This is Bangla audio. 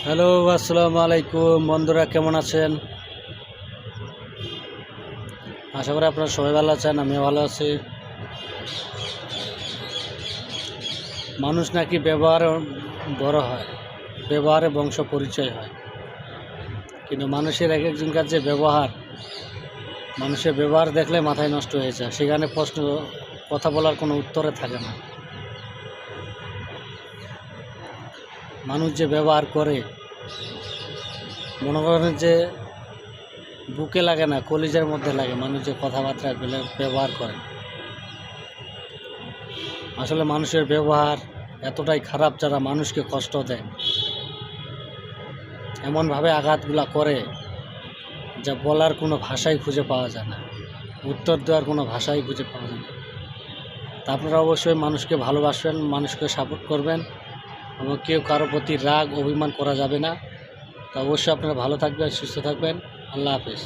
হ্যালো, আসসালামু আলাইকুম বন্ধুরা, কেমন আছেন? আশা করি আপনারা সবাই ভালো আছেন, আমিও ভালো আছি। মানুষ নাকি ব্যবহারে বড় হয়, ব্যবহারে বংশ পরিচয় হয়, কিন্তু মানুষের এক একজনকার যে ব্যবহার, মানুষের ব্যবহার দেখলে মাথায় নষ্ট হয়ে যায়। সেখানে প্রশ্ন, কথা বলার কোনো উত্তরে থাকে না। মানুষ যে ব্যবহার করে, মনে করেন যে বুকে লাগে না, কলিজার মধ্যে লাগে। মানুষ যে কথাবার্তা ব্যবহার করে, আসলে মানুষের ব্যবহার এতটাই খারাপ, যারা মানুষকে কষ্ট দেয়, এমনভাবে আঘাতগুলা করে যা বলার কোনো ভাষাই খুঁজে পাওয়া যায় না, উত্তর দেওয়ার কোনো ভাষাই খুঁজে পাওয়া যায় না। তা আপনারা অবশ্যই মানুষকে ভালোবাসবেন, মানুষকে সাপোর্ট করবেন, এবং কেউ কারো প্রতি রাগ অভিমান করা যাবে না। তা অবশ্যই আপনারা ভালো থাকবেন, সুস্থ থাকবেন। আল্লাহ হাফেজ।